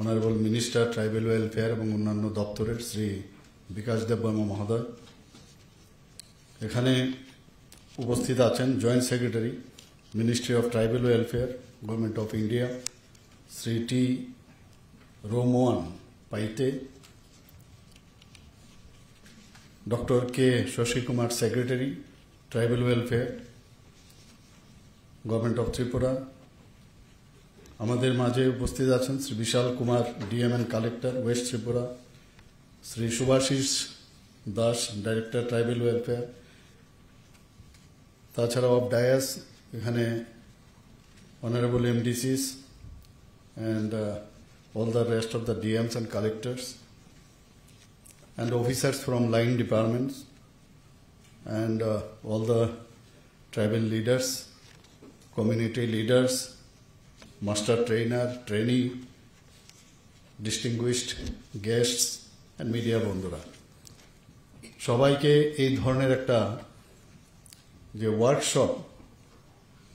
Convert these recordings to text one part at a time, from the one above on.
Honourable minister tribal welfare এবং অন্যান্য দপ্তরের শ্রী বিকাশ দেববর্মা মহোদয়, এখানে উপস্থিত আছেন joint secretary ministry of tribal welfare government of India Shri T Romoan Paite, doctor K Shashi Kumar secretary tribal welfare government of Tripura. আমাদের মাঝে উপস্থিত আছেন Shri Bishal Kumar DM and collector west Tripura, Shri Subhasish Das director tribal welfare. তাছাড়া অফ ডায়াস এখানে honourable MDCs and all the rest of the DMs and collectors and officers from line departments and all the tribal leaders, community leaders, master trainer, trainee, distinguished guests and media বন্ধুরা, সবাইকে এই ধরনের একটা যে workshop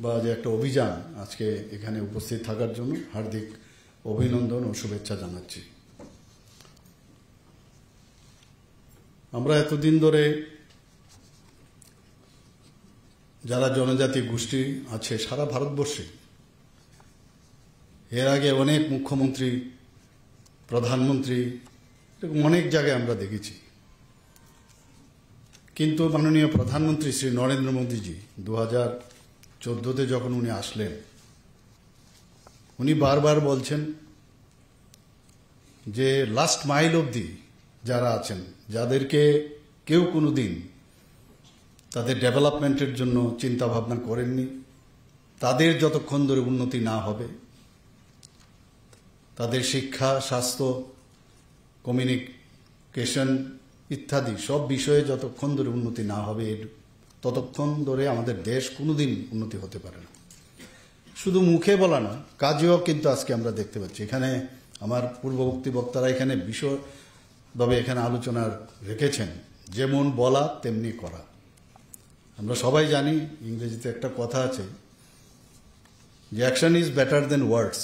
বা যে একটা অভিযান আজকে এখানে উপস্থিত থাকার জন্য হার্দিক অভিনন্দন ও শুভেচ্ছা জানাচ্ছি। আমরা এতদিন ধরে যারা জনজাতি গোষ্ঠী আছে সারা ভারতবর্ষে, এর আগে অনেক মুখ্যমন্ত্রী, প্রধানমন্ত্রী, অনেক জায়গায় আমরা দেখেছি, কিন্তু মাননীয় প্রধানমন্ত্রী শ্রী নরেন্দ্র মোদীজি 2014-তে যখন উনি আসলেন, উনি বারবার বলছেন যে লাস্ট মাইল অবধি যারা আছেন, যাদেরকে কেউ কোনো দিন তাদের ডেভেলপমেন্টের জন্য চিন্তা ভাবনা করেননি, তাদের যতক্ষণ ধরে উন্নতি না হবে, তাদের শিক্ষা, স্বাস্থ্য, কমিউনিকেশন ইত্যাদি সব বিষয়ে যতক্ষণ ধরে উন্নতি না হবে, ততক্ষণ ধরে আমাদের দেশ কোনোদিন উন্নতি হতে পারে না। শুধু মুখে বলা না, কাজেও কিন্তু আজকে আমরা দেখতে পাচ্ছি। এখানে আমার পূর্ববর্তী বক্তারা এখানে বিশদভাবে এখানে আলোচনা রেখেছেন, যেমন বলা তেমনি করা। আমরা সবাই জানি, ইংরেজিতে একটা কথা আছে যে অ্যাকশন ইজ বেটার দেন ওয়ার্ডস।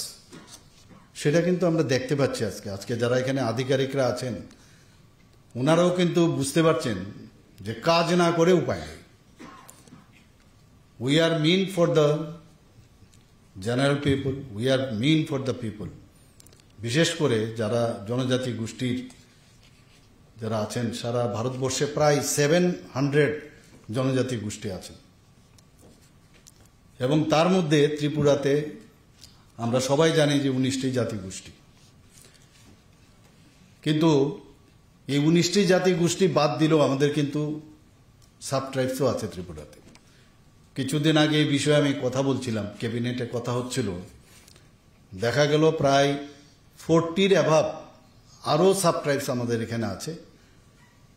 সেটা কিন্তু আমরা দেখতে পাচ্ছি আজকে যারা এখানে আধিকারিকরা আছেন, ওনারাও কিন্তু বুঝতে পারছেন যে কাজ না করে উপায় নেই। We are mean for the general people, we are mean for the people. বিশেষ করে যারা জনজাতি গোষ্ঠীর যারা আছেন, সারা ভারতবর্ষে প্রায় 700 জনজাতি গোষ্ঠী আছেন, এবং তার মধ্যে ত্রিপুরাতে আমরা সবাই জানি যে 19টি জাতি গোষ্ঠী। কিন্তু এই 19টি জাতি গোষ্ঠী বাদ দিলেও আমাদের কিন্তু সাব ট্রাইবসও আছে ত্রিপুরাতে। কিছুদিন আগে এই বিষয়ে আমি কথা বলছিলাম, ক্যাবিনেটে কথা হচ্ছিল, দেখা গেল প্রায় 40-র অ্যাভাব আরও সাব ট্রাইবস আমাদের এখানে আছে।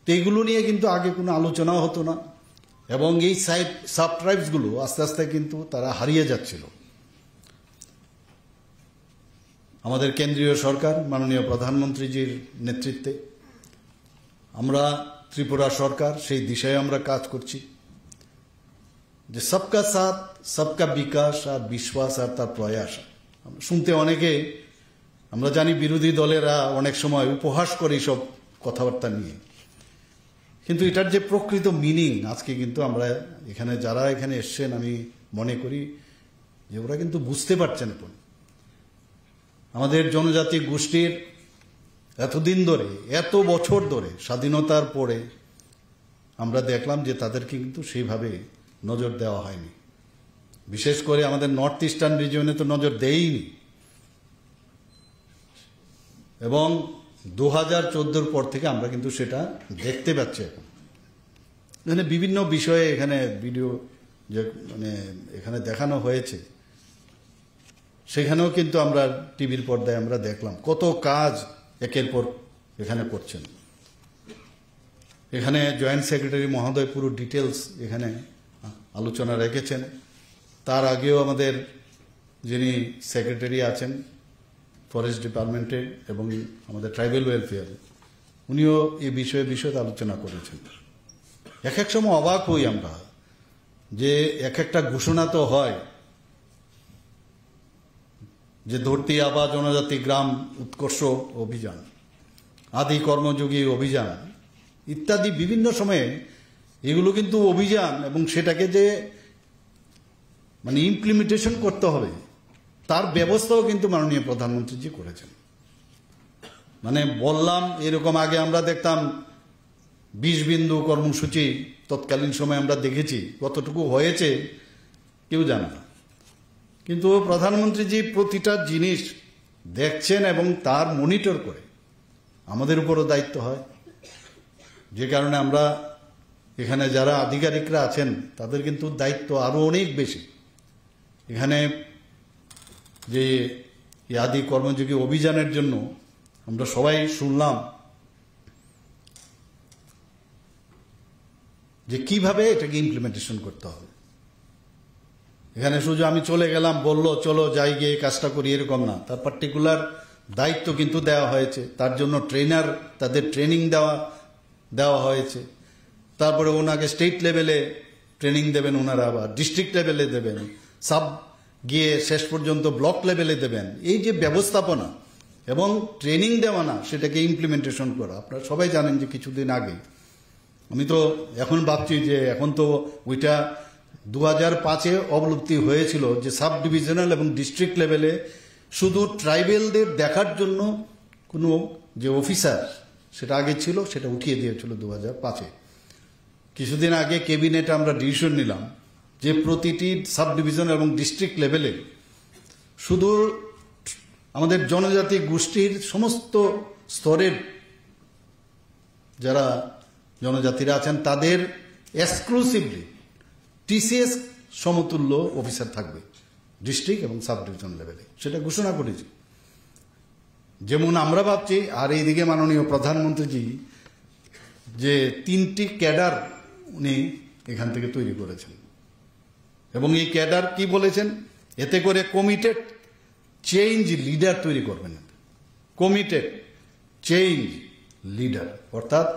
তো এইগুলো নিয়ে কিন্তু আগে কোনো আলোচনাও হতো না, এবং এই সাব ট্রাইবসগুলো আস্তে আস্তে কিন্তু তারা হারিয়ে যাচ্ছিল। আমাদের কেন্দ্রীয় সরকার মাননীয় প্রধানমন্ত্রীজির নেতৃত্বে আমরা ত্রিপুরা সরকার সেই দিশায় আমরা কাজ করছি যে সবকা সাথ সবকা বিকাশ আর বিশ্বাস আর তার প্রয়াস। শুনতে অনেকে, আমরা জানি বিরোধী দলেরা অনেক সময় উপহাস করে সব কথাবার্তা নিয়ে, কিন্তু এটার যে প্রকৃত মিনিং আজকে কিন্তু আমরা এখানে যারা এখানে এসছেন, আমি মনে করি যে ওরা কিন্তু বুঝতে পারছেন। আমাদের জনজাতি গোষ্ঠীর এতদিন ধরে, এত বছর ধরে, স্বাধীনতার পরে আমরা দেখলাম যে তাদেরকে কিন্তু সেইভাবে নজর দেওয়া হয়নি। বিশেষ করে আমাদের নর্থ ইস্টার্ন রিজিয়নে তো নজর দেয়নি, এবং 2014-র পর থেকে আমরা কিন্তু সেটা দেখতে পাচ্ছি। এখন এখানে বিভিন্ন বিষয়ে এখানে ভিডিও যে এখানে দেখানো হয়েছে, সেখানেও কিন্তু আমরা টিভির পর্দায় আমরা দেখলাম কত কাজ একের পর এখানে করছেন। এখানে জয়েন্ট সেক্রেটারি মহোদয় পুরো ডিটেলস এখানে আলোচনা রেখেছেন। তার আগেও আমাদের যিনি সেক্রেটারি আছেন ফরেস্ট ডিপার্টমেন্টে এবং আমাদের ট্রাইবেল ওয়েলফেয়ার, উনিও এই বিষয়ে বিশদ আলোচনা করেছেন। এক এক সময় অবাক হই আমরা যে এক একটা ঘোষণা তো হয় যে ধরতি আবা জনজাতি গ্রাম উৎকর্ষ অভিযান, আদি কর্মযোগী অভিযান ইত্যাদি বিভিন্ন সময়ে এগুলো কিন্তু অভিযান, এবং সেটাকে যে মানে ইমপ্লিমেন্টেশন করতে হবে তার ব্যবস্থাও কিন্তু মাননীয় প্রধানমন্ত্রীজি করেছেন। মানে বললাম এরকম আগে আমরা দেখতাম 20 বিন্দু কর্মসূচি, তৎকালীন সময় আমরা দেখেছি, কতটুকু হয়েছে কেউ জানে না। কিন্তু প্রধানমন্ত্রীজি প্রতিটা জিনিস দেখছেন এবং তার মনিটর করে আমাদের উপরও দায়িত্ব হয়, যে কারণে আমরা এখানে যারা আধিকারিকরা আছেন তাদের কিন্তু দায়িত্ব আরো অনেক বেশি। এখানে যে আদি কর্মযোগী অভিযানের জন্য আমরা সবাই শুনলাম যে কিভাবে এটাকে ইমপ্লিমেন্টেশন করতে হবে। এখানে শুধু আমি চলে গেলাম, বললো চলো যাই গিয়ে কাজটা করি, এরকম না। তার পার্টিকুলার দায়িত্ব কিন্তু দেওয়া হয়েছে, তার জন্য ট্রেনার, তাদের ট্রেনিং দেওয়া হয়েছে। তারপরে ওনাকে স্টেট লেভেলে ট্রেনিং দেবেন, ওনারা আবার ডিস্ট্রিক্ট লেভেলে দেবেন, সাব গিয়ে শেষ পর্যন্ত ব্লক লেভেলে দেবেন। এই যে ব্যবস্থাপনা এবং ট্রেনিং দেওয়া না, সেটাকে ইমপ্লিমেন্টেশন করা। আপনারা সবাই জানেন যে কিছুদিন আগে আমি তো এখন ভাবছি যে এখন তো ওইটা 2005-এ অবলুপ্তি হয়েছিল, যে সাব ডিভিশনাল এবং ডিস্ট্রিক্ট লেভেলে শুধু ট্রাইবেলদের দেখার জন্য কোনো যে অফিসার সেটা আগে ছিল, সেটা উঠিয়ে দিয়েছিল 2005-এ। কিছুদিন আগে ক্যাবিনেটে আমরা ডিসিশন নিলাম যে প্রতিটি সাব ডিভিশন এবং ডিস্ট্রিক্ট লেভেলে শুধু আমাদের জনজাতি গোষ্ঠীর সমস্ত স্তরের যারা জনজাতিরা আছেন তাদের এক্সক্লুসিভলি টিসিএস সমতুল্য অফিসার থাকবে ডিস্ট্রিক্ট এবং সাব ডিভিশন লেভেলে, সেটা ঘোষণা করেছি। যেমন আমরা ভাবছি, আর এইদিকে মাননীয় প্রধানমন্ত্রীজি যে 3টি ক্যাডার উনি এখান থেকে তৈরি করেছেন, এবং এই ক্যাডার কি বলেছেন, এতে করে কমিটেড চেঞ্জ লিডার তৈরি করবেন। কমিটেড চেঞ্জ লিডার অর্থাৎ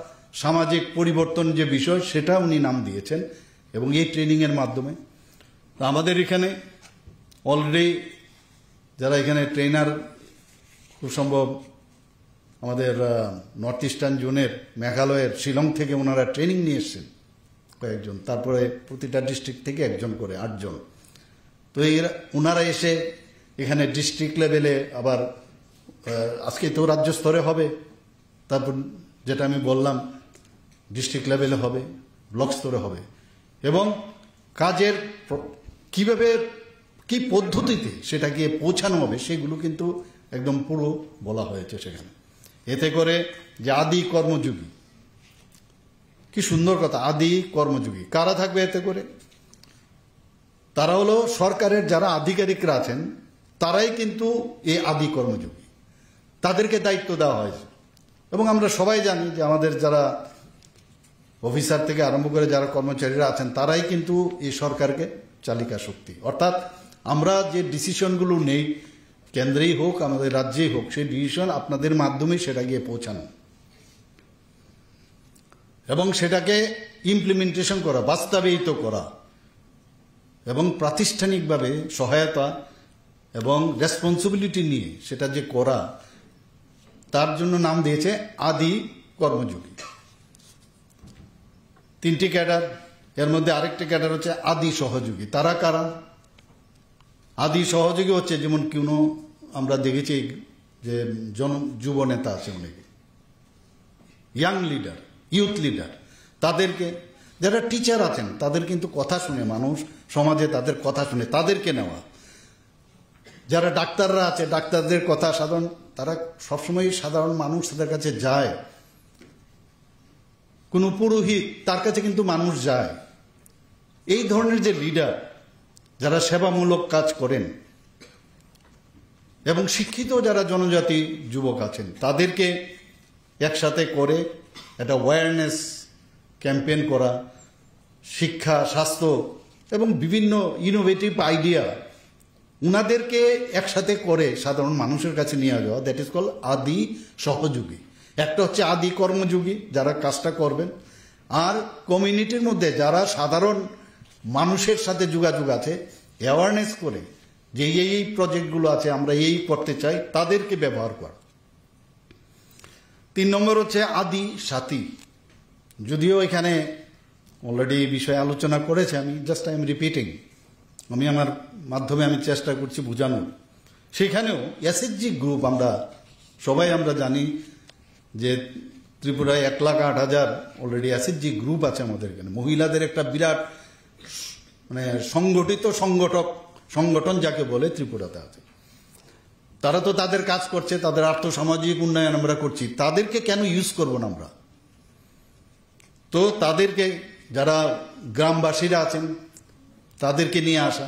সামাজিক পরিবর্তন যে বিষয়, সেটা উনি নাম দিয়েছেন। এবং এই ট্রেনিংয়ের মাধ্যমে আমাদের এখানে অলরেডি যারা এখানে ট্রেনার, খুব সম্ভব আমাদের নর্থ ইস্টার্ন জোনের মেঘালয়ের শিলং থেকে ওনারা ট্রেনিং নিয়ে এসছেন কয়েকজন, তারপরে প্রতিটা ডিস্ট্রিক্ট থেকে একজন করে 8 জন। তো ওনারা এসে এখানে ডিস্ট্রিক্ট লেভেলে, আবার আজকে তো রাজ্য স্তরে হবে, তারপর যেটা আমি বললাম ডিস্ট্রিক্ট লেভেলে হবে, ব্লক স্তরে হবে, এবং কাজের কিভাবে কি পদ্ধতিতে সেটা গিয়ে পৌঁছানো হবে সেগুলো কিন্তু একদম পুরো বলা হয়েছে সেখানে। এতে করে যে আদি কর্মযোগী, কি সুন্দর কথা, আদি কর্মযোগী কারা থাকবে এতে করে? তারা হলো সরকারের যারা আধিকারিকরা আছেন, তারাই কিন্তু এই আদি কর্মযোগী, তাদেরকে দায়িত্ব দেওয়া হয়েছে। এবং আমরা সবাই জানি যে আমাদের যারা অফিসার থেকে আরম্ভ করে যারা কর্মচারীরা আছেন, তারাই কিন্তু এই সরকারকে চালিকা শক্তি। অর্থাৎ আমরা যে ডিসিশনগুলো নেই, কেন্দ্রেই হোক আমাদের রাজ্যেই হোক, সেই ডিসিশন আপনাদের মাধ্যমে সেটা গিয়ে পৌঁছানো এবং সেটাকে ইমপ্লিমেন্টেশন করা, বাস্তবায়িত করা এবং প্রাতিষ্ঠানিকভাবে সহায়তা এবং রেসপন্সিবিলিটি নিয়ে সেটা যে করা, তার জন্য নাম দিয়েছে আদি কর্মযোগী। 3টি ক্যাডার, এর মধ্যে আরেকটি ক্যাডার হচ্ছে আদি সহযোগী। তারা কারা? আদি সহযোগী হচ্ছে যেমন কোনো আমরা দেখেছি যে যুব নেতা আছে অনেকে, ইয়াং লিডার, ইউথ লিডার, তাদেরকে, যারা টিচার আছেন তাদের কিন্তু কথা শুনে মানুষ সমাজে তাদের কথা শুনে তাদেরকে নেওয়া। যারা ডাক্তাররা আছে, ডাক্তারদের কথা সাধারণ, তারা সবসময় সাধারণ মানুষ তাদের কাছে যায়। কোনো পুরোহিত, তার কাছে কিন্তু মানুষ যায়। এই ধরনের যে লিডার যারা সেবামূলক কাজ করেন এবং শিক্ষিত যারা জনজাতি যুবক আছেন, তাদেরকে একসাথে করে একটা অ্যাওয়ারনেস ক্যাম্পেইন করা, শিক্ষা, স্বাস্থ্য এবং বিভিন্ন ইনোভেটিভ আইডিয়া উনাদেরকে একসাথে করে সাধারণ মানুষের কাছে নিয়ে যাওয়া, দ্যাট ইজ কল্ড আদি সহযোগী। একটা হচ্ছে আদি কর্মযোগী যারা কাজটা করবেন, আর কমিউনিটির মধ্যে যারা সাধারণ মানুষের সাথে যোগাযোগ আছে, অ্যাওয়ারনেস করে যে এই প্রজেক্টগুলো আছে আমরা এই করতে চাই, তাদেরকে ব্যবহার করা। 3 নম্বর হচ্ছে আদি সাথী। যদিও এখানে অলরেডি এই বিষয়ে আলোচনা করেছে, আমি জাস্ট আই এম রিপিটিং, আমি আমার মাধ্যমে আমি চেষ্টা করছি বোঝানোর। সেখানেও এসএইচজি গ্রুপ আমরা সবাই আমরা জানি যে ত্রিপুরায় 1,08,000 অলরেডি এসএইচজি গ্রুপ আছে আমাদের এখানে। মহিলাদের একটা বিরাট মানে সংগঠিত সংগঠন যাকে বলে ত্রিপুরাতে আছে। তারা তো তাদের কাজ করছে, তাদের আর্থসামাজিক উন্নয়ন আমরা করছি, তাদেরকে কেন ইউজ করব না আমরা? তো তাদেরকে যারা গ্রামবাসীরা আছেন তাদেরকে নিয়ে আসা।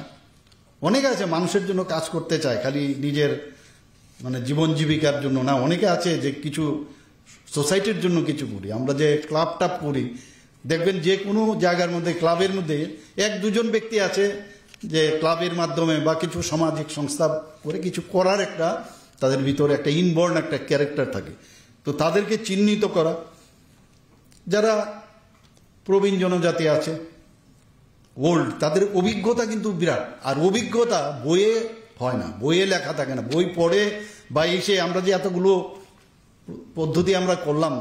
অনেকে আছে মানুষের জন্য কাজ করতে চায়, খালি নিজের মানে জীবন জীবিকার জন্য না। অনেকে আছে যে কিছু সোসাইটির জন্য কিছু করি। আমরা যে ক্লাব টাপ করি, দেখবেন যে কোনো জায়গার মধ্যে ক্লাবের মধ্যে 1-2 ব্যক্তি আছে যে ক্লাবের মাধ্যমে বা কিছু সামাজিক সংস্থা করে কিছু করার একটা তাদের ভিতরে একটা ইনবর্ন একটা ক্যারেক্টার থাকে। তো তাদেরকে চিহ্নিত করা। যারা প্রবীণ জনজাতি আছে, ওল্ড, তাদের অভিজ্ঞতা কিন্তু বিরাট। আর অভিজ্ঞতা বইয়ে হয় না, বইয়ে লেখা থাকে না। বই পড়ে বা এসে আমরা যে এতগুলো পদ্ধতি আমরা করলাম,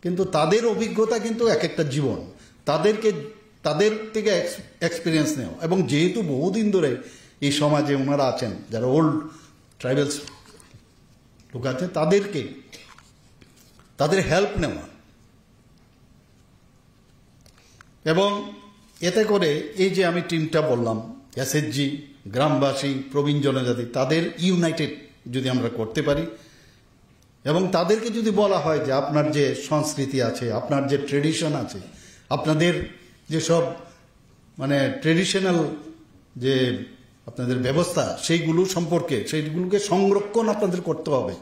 কিন্তু তাদের অভিজ্ঞতা কিন্তু এক একটা জীবন। তাদের থেকে এক্সপিরিয়েন্স নেওয়া। এবং যেহেতু বহুদিন ধরে এই সমাজে ওনারা আছেন, যারা ওল্ড ট্রাইবালস লোক আছে, তাদের হেল্প নেওয়া। এবং এতে করে এই যে আমি টিমটা বললাম, এসএইচজি, গ্রামবাসী, প্রবীণ জনজাতি, তাদের ইউনাইটেড যদি আমরা করতে পারি এবং তাদেরকে যদি বলা হয় যে আপনার যে সংস্কৃতি আছে, আপনার যে ট্রেডিশন আছে, আপনাদের যে সব মানে ট্রেডিশনাল যে আপনাদের ব্যবস্থা, সেইগুলো সম্পর্কে সেইগুলোকে সংরক্ষণ আপনাদের করতে হবে।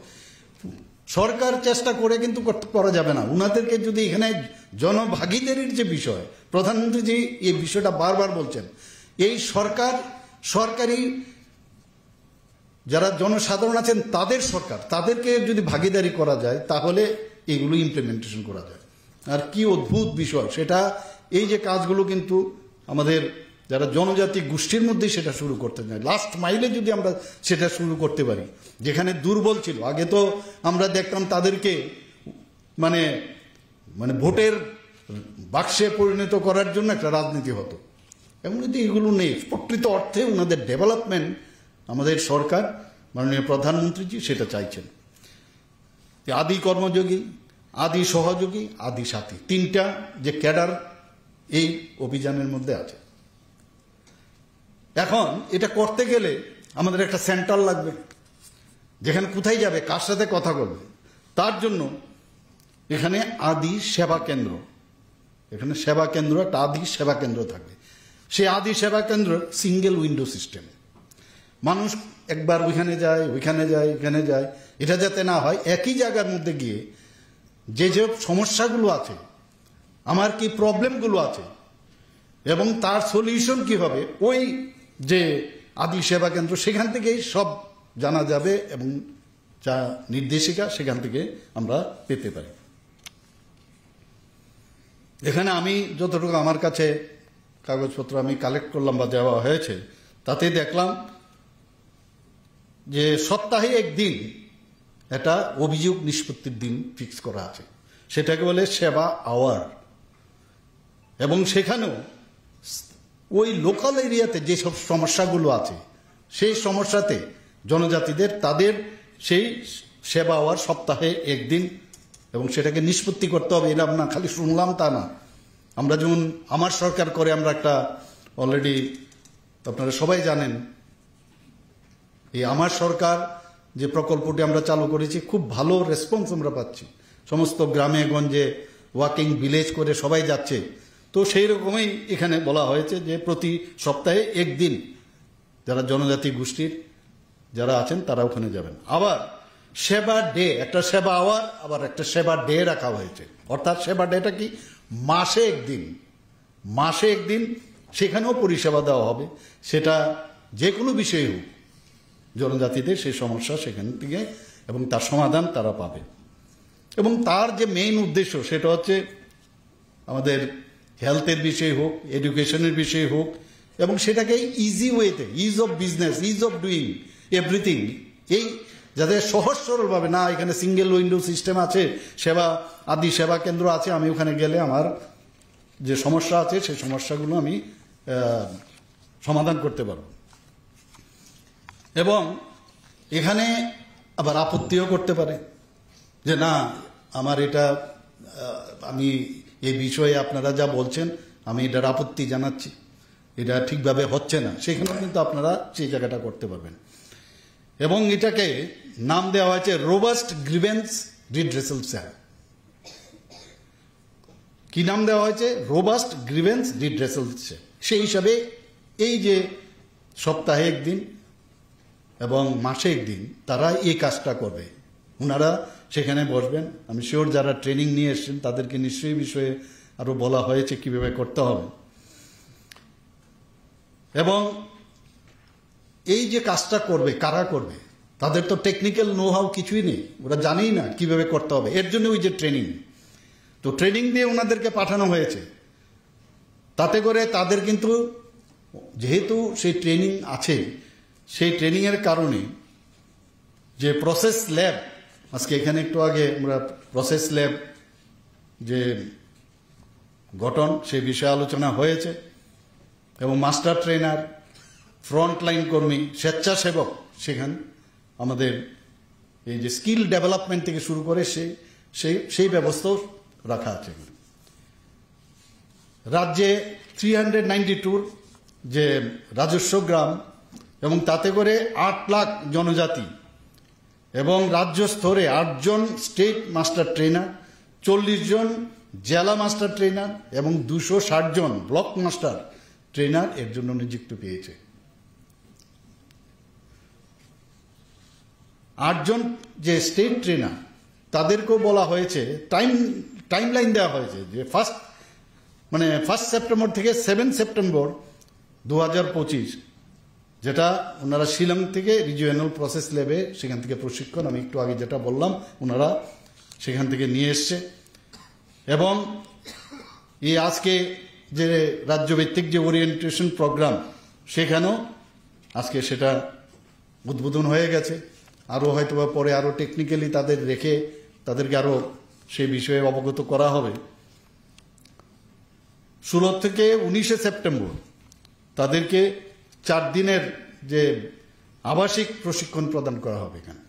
সরকার চেষ্টা করে কিন্তু করা যাবে না। উনাদেরকে যদি এখানে জনভাগিদারির যে বিষয়, প্রধানমন্ত্রী যে এই বিষয়টা বারবার বলছেন, এই সরকারি যারা জনসাধারণ আছেন তাদের সরকার, তাদেরকে যদি ভাগিদারি করা যায় তাহলে এগুলো ইমপ্লিমেন্টেশন করা যায়। আর কি অদ্ভুত বিষয় সেটা, এই যে কাজগুলো কিন্তু আমাদের যারা জনজাতি গোষ্ঠীর মধ্যেই সেটা শুরু করতে চাই। লাস্ট মাইলে যদি আমরা সেটা শুরু করতে পারি, যেখানে দুর্বল ছিল, আগে তো আমরা দেখতাম তাদেরকে মানে ভোটের বাক্সে পরিণত করার জন্য একটা রাজনীতি হতো। এবং যদি এগুলো নেই, প্রকৃত অর্থে ওনাদের ডেভেলপমেন্ট আমাদের সরকার মাননীয় প্রধানমন্ত্রীজি সেটা চাইছেন। আদি কর্মযোগী, আদি সহযোগী, আদি সাথী, 3টা যে ক্যাডার এই অভিযানের মধ্যে আছে। এখন এটা করতে গেলে আমাদের একটা সেন্টার লাগবে, যেখানে কোথায় যাবে, কার সাথে কথা বলবে। তার জন্য এখানে আদি সেবা কেন্দ্র, এখানে সেবা কেন্দ্র, একটা আদি সেবা কেন্দ্র থাকবে। সেই আদি সেবা কেন্দ্র সিঙ্গেল উইন্ডো সিস্টেম। মানুষ একবার ওইখানে যায়, এখানে যায়, এটা যাতে না হয়। একই জায়গার মধ্যে গিয়ে যে সমস্যাগুলো আছে, আমার কি প্রবলেমগুলো আছে এবং তার সলিউশন কি হবে, ওই যে আদি সেবা কেন্দ্র সেখান থেকেই সব জানা যাবে এবং যা নির্দেশিকা সেখান থেকে আমরা পেতে পারি। এখানে আমি যতটুকু আমার কাছে কাগজপত্র আমি কালেক্ট করলাম বা দেওয়া হয়েছে, তাতে দেখলাম যে সপ্তাহে 1 দিন একটা অভিযোগ নিষ্পত্তির দিন ফিক্স করা আছে, সেটাকে বলে সেবা আওয়ার। এবং সেখানেও ওই লোকাল এরিয়াতে যেসব সমস্যাগুলো আছে সেই সমস্যাতে জনজাতিদের তাদের সেই সেবা আওয়ার সপ্তাহে 1 দিন, এবং সেটাকে নিষ্পত্তি করতে হবে। এরকম না খালি শুনলাম তা না। আমরা যেমন আমার সরকার করে, আমরা একটা অলরেডি আপনারা সবাই জানেন, এই আমার সরকার যে প্রকল্পটি আমরা চালু করেছি, খুব ভালো রেসপন্স আমরা পাচ্ছি। সমস্ত গ্রামে গঞ্জে ওয়াকিং ভিলেজ করে সবাই যাচ্ছে। তো সেই রকমই এখানে বলা হয়েছে যে প্রতি সপ্তাহে 1 দিন যারা জনজাতি গোষ্ঠীর যারা আছেন তারা ওখানে যাবেন। আবার সেবা ডে, একটা সেবা আওয়ার, আবার একটা সেবা ডে রাখা হয়েছে। অর্থাৎ সেবা ডেটা কি, মাসে 1 দিন, সেখানেও পরিষেবা দেওয়া হবে। সেটা যে কোনো বিষয় হোক, জনজাতিদের সেই সমস্যা সেখান থেকে এবং তার সমাধান তারা পাবে। এবং তার যে মেইন উদ্দেশ্য সেটা হচ্ছে আমাদের হেলথের বিষয় হোক, এডুকেশনের বিষয় হোক, এবং সেটাকে ইজি ওয়েতে, is of business, is of doing everything, এই যাতে সহজ সরলভাবে, না এখানে সিঙ্গেল উইন্ডো সিস্টেম আছে, সেবা কেন্দ্র আছে, আমি ওখানে গেলে আমার যে সমস্যা আছে সেই সমস্যাগুলো আমি সমাধান করতে পারব। এবং এখানে আবার আপত্তিও করতে পারে যে না আমার এটা, আমি এই বিষয়ে আপনারা যা বলছেন আমি এটার আপত্তি জানাচ্ছি, এটা ঠিকভাবে হচ্ছে না, সেখানেও কিন্তু আপনারা সেই জায়গাটা করতে পারবেন। এবং এটাকে নাম দেওয়া হয়েছে রোবাস্ট গ্রিভেন্স রিড্রেসাল সেল। কি নাম দেওয়া হয়েছে? Robust grievance redressal cell. সেই হিসাবে এই যে সপ্তাহে একদিন এবং মাসে একদিন তারা এই কাজটা করবে, ওনারা সেখানে বসবেন। আমি শিওর যারা ট্রেনিং নিয়ে এসছেন তাদেরকে নিশ্চয়ই বিষয়ে আরো বলা হয়েছে কিভাবে করতে হবে। এবং এই যে কাজটা করবে, কারা করবে? তাদের তো টেকনিক্যাল নো হাউ কিছুই নেই, ওরা জানেই না কিভাবে করতে হবে। এর জন্য ওই যে ট্রেনিং, তো ট্রেনিং দিয়ে ওনাদেরকে পাঠানো হয়েছে। তাতে করে তাদের কিন্তু যেহেতু সেই ট্রেনিং আছে, সেই ট্রেনিংয়ের কারণে যে প্রসেস ল্যাব, আজকে এখানে একটু আগে আমরা প্রসেস ল্যাব যে গঠন সেই বিষয়ে আলোচনা হয়েছে, এবং মাস্টার ট্রেনার, ফ্রন্টলাইন কর্মী, স্বেচ্ছাসেবক, সেখানে আমাদের এই যে স্কিল ডেভেলপমেন্ট থেকে শুরু করে সেই ব্যবস্থাও রাখা আছে। রাজ্যে 392 যে রাজস্ব গ্রাম, এবং তাতে করে 8 লাখ জনজাতি, এবং রাজ্য স্তরে 8 জন স্টেট মাস্টার ট্রেনার, 40 জন জেলা মাস্টার ট্রেনার এবং 260 জন ব্লক মাস্টার ট্রেনার এর জন্য নিযুক্ত পেয়েছে। 8 জন যে স্টেট ট্রেনার তাদেরকেও বলা হয়েছে, টাইম লাইন দেওয়া হয়েছে যে ফার্স্ট সেপ্টেম্বর থেকে 7 সেপ্টেম্বর 2025, যেটা ওনারা শিলং থেকে রিজিওনাল প্রসেস ল্যাবে সেখান থেকে প্রশিক্ষণ, আমি একটু আগে যেটা বললাম, ওনারা সেখান থেকে নিয়ে এসছে। এবং এই আজকে যে রাজ্যভিত্তিক যে ওরিয়েন্টেশন প্রোগ্রাম, সেখানেও আজকে সেটা উদ্বোধন হয়ে গেছে। আরও হয়তো পরে আরও টেকনিক্যালি তাদের রেখে তাদেরকে আরও সেই বিষয়ে অবগত করা হবে। 16 থেকে 19 সেপ্টেম্বর তাদেরকে 4 দিনের যে আবাসিক প্রশিক্ষণ প্রদান করা হবে। এখানে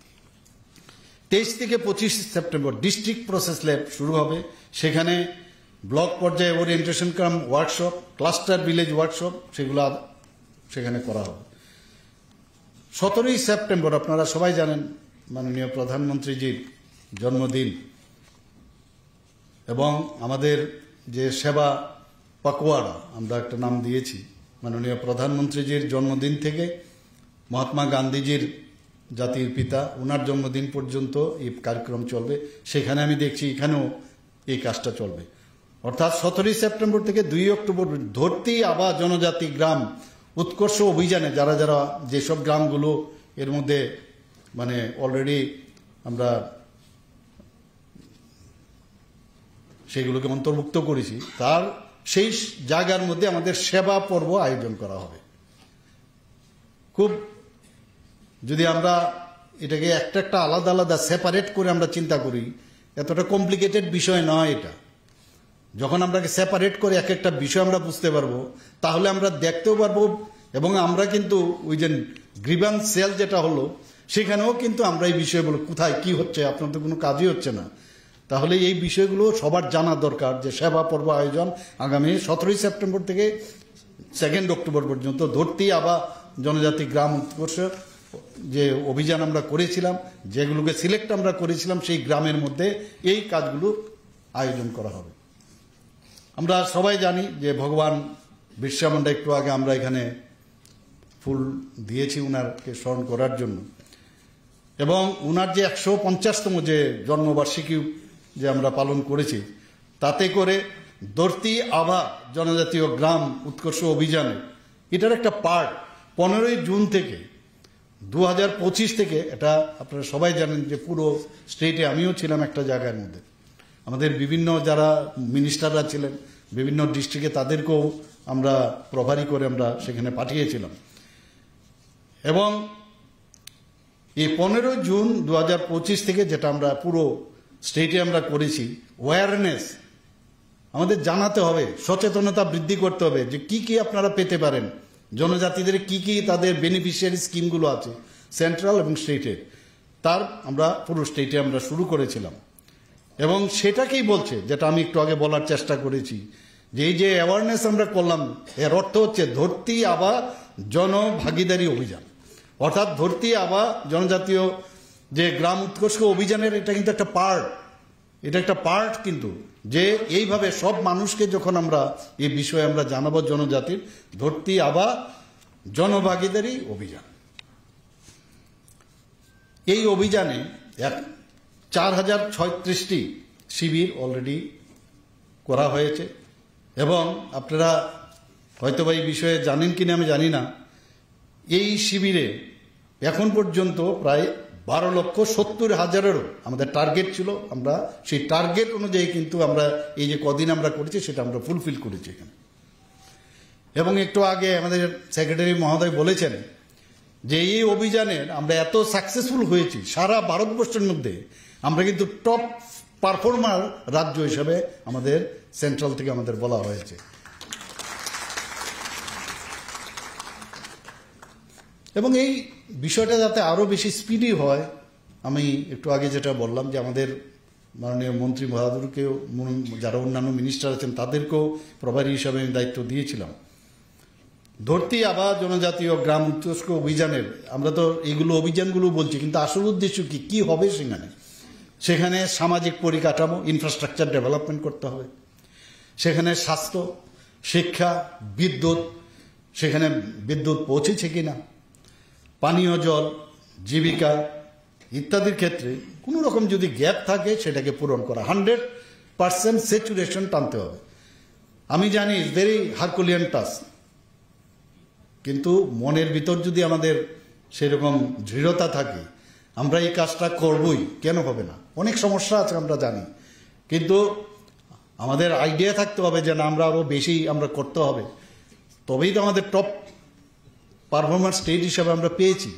23 থেকে 25 সেপ্টেম্বর ডিস্ট্রিক্ট প্রসেস ল্যাব শুরু হবে। সেখানে ব্লক পর্যায়ে ওরিয়েন্টেশন কাম ওয়ার্কশপ, ক্লাস্টার ভিলেজ ওয়ার্কশপ, সেগুলো সেখানে করা হবে। 17 সেপ্টেম্বর আপনারা সবাই জানেন মাননীয় প্রধানমন্ত্রীজির জন্মদিন, এবং আমাদের যে সেবা পাকওয়াড়া আমরা একটা নাম দিয়েছি, মাননীয় প্রধানমন্ত্রীজির জন্মদিন থেকে মহাত্মা গান্ধীজির জাতির পিতা ওনার জন্মদিন পর্যন্ত এই কার্যক্রম চলবে। সেখানে আমি দেখছি এখানেও এই কাজটা চলবে। অর্থাৎ 17 সেপ্টেম্বর থেকে 2 অক্টোবর ধরতি আবা জনজাতি গ্রাম উৎকর্ষ অভিযানে যারা যারা যেসব গ্রামগুলো এর মধ্যে মানে অলরেডি আমরা সেগুলোকে অন্তর্ভুক্ত করেছি, তার সেই জায়গার মধ্যে আমাদের সেবা পর্ব আয়োজন করা হবে। খুব যদি আমরা এটাকে একটা আলাদা আলাদা সেপারেট করে আমরা চিন্তা করি, এতটা কমপ্লিকেটেড বিষয় নয় এটা। যখন আমরা সেপারেট করে এক একটা বিষয় আমরা বুঝতে পারবো, তাহলে আমরা দেখতেও পারবো। এবং আমরা কিন্তু ওই যে গ্রিভেন্স সেল যেটা হলো, সেখানেও কিন্তু আমরা এই বিষয়গুলো কোথায় কি হচ্ছে, আপনার তো কোনো কাজই হচ্ছে না, তাহলে এই বিষয়গুলো সবার জানা দরকার। যে সেবা পর্ব আয়োজন আগামী 17 সেপ্টেম্বর থেকে 2 অক্টোবর পর্যন্ত ধরতি আবা জনজাতি গ্রাম উৎকর্ষ যে অভিযান আমরা করেছিলাম, যেগুলোকে সিলেক্ট আমরা করেছিলাম, সেই গ্রামের মধ্যে এই কাজগুলো আয়োজন করা হবে। আমরা সবাই জানি যে ভগবান বিরসা মুন্ডা, একটু আগে আমরা এখানে ফুল দিয়েছি উনারকে স্মরণ করার জন্য, এবং উনার যে 150তম যে জন্মবার্ষিকী যে আমরা পালন করেছি, তাতে করে ধরতি আভা জনজাতীয় গ্রাম উৎকর্ষ অভিযানে এটার একটা পার্ট 15 জুন থেকে 2025 থেকে, এটা আপনারা সবাই জানেন যে পুরো স্টেটে, আমিও ছিলাম একটা জায়গার মধ্যে, আমাদের বিভিন্ন যারা মিনিস্টাররা ছিলেন বিভিন্ন ডিস্ট্রিক্টে, তাদেরকেও আমরা প্রভারী করে আমরা সেখানে পাঠিয়েছিলাম। এবং এই 15 জুন 2025 থেকে যেটা আমরা পুরো স্টেটে আমরা করেছি, অ্যাওয়ারনেস আমাদের জানাতে হবে, সচেতনতা বৃদ্ধি করতে হবে যে কি কি আপনারা পেতে পারেন, জনজাতিদের কি কি তাদের বেনিফিশিয়ারি স্কিমগুলো আছে সেন্ট্রাল এবং স্টেটের, তার আমরা পুরো স্টেটে আমরা শুরু করেছিলাম। এবং সেটাকেই বলছে, যেটা আমি একটু আগে বলার চেষ্টা করেছি, যে এই যে অ্যাওয়ারনেস আমরা করলাম, এর অর্থ হচ্ছে ধরতি আবা জনভাগিদারি অভিযান, অর্থাৎ ধরতি আবা জনজাতীয় যে গ্রাম উৎকর্ষ অভিযানের এটা কিন্তু একটা পার্ট, এটা একটা পার্ট কিন্তু, যে এইভাবে সব মানুষকে যখন আমরা এই বিষয়ে আমরা জানাবো, জনজাতির ধরতি আবা জনভাগিদারি অভিযান। এই অভিযানে 4036টি শিবির অলরেডি করা হয়েছে। এবং আপনারা হয়তো বা এই বিষয়ে জানেন কিনা আমি জানি না, এই শিবিরে এখন পর্যন্ত প্রায় 12,70,000-এরও আমাদের টার্গেট ছিল। আমরা সেই টার্গেট অনুযায়ী কিন্তু আমরা এই যে কদিন আমরা করেছি সেটা আমরা ফুলফিল করেছি এখানে। এবং একটু আগে আমাদের সেক্রেটারি মহোদয় বলেছেন যে এই অভিযানের আমরা এত সাকসেসফুল হয়েছি, সারা ভারতবর্ষের মধ্যে আমরা কিন্তু টপ পারফর্মার রাজ্য হিসাবে আমাদের সেন্ট্রাল থেকে আমাদের বলা হয়েছে। এবং এই বিষয়টা যাতে আরও বেশি স্পিডি হয়, আমি একটু আগে যেটা বললাম যে আমাদের মাননীয় মন্ত্রী বাহাদুরকেও, যারা অন্যান্য মিনিস্টার আছেন তাদেরকেও প্রভারী হিসাবে আমি দায়িত্ব দিয়েছিলাম। ধরতি আবা জনজাতীয় গ্রাম উৎকর্ষ অভিযানের আমরা তো এইগুলো অভিযানগুলো বলছি, কিন্তু আসল উদ্দেশ্য কি হবে সেখানে সামাজিক পরিকাঠামো, ইনফ্রাস্ট্রাকচার ডেভেলপমেন্ট করতে হবে, সেখানে স্বাস্থ্য, শিক্ষা, বিদ্যুৎ, সেখানে বিদ্যুৎ পৌঁছেছে কিনা, পানীয় জল, জীবিকা ইত্যাদির ক্ষেত্রে কোনো রকম যদি গ্যাপ থাকে সেটাকে পূরণ করা, 100% স্যাচুরেশন টানতে হবে। আমি জানি ভেরি হারকুলিয়ান টাস্ক, কিন্তু মনের ভিতর যদি আমাদের সেরকম দৃঢ়তা থাকে আমরা এই কাজটা করবই, কেন হবে না। অনেক সমস্যা আছে আমরা জানি, কিন্তু আমাদের আইডিয়া থাকতে হবে যে না, আমরা আরও বেশি আমরা করতে হবে, তবেই তো আমাদের টপ পারফরমেন্স স্টেট হিসাবে আমরা পেয়েছি।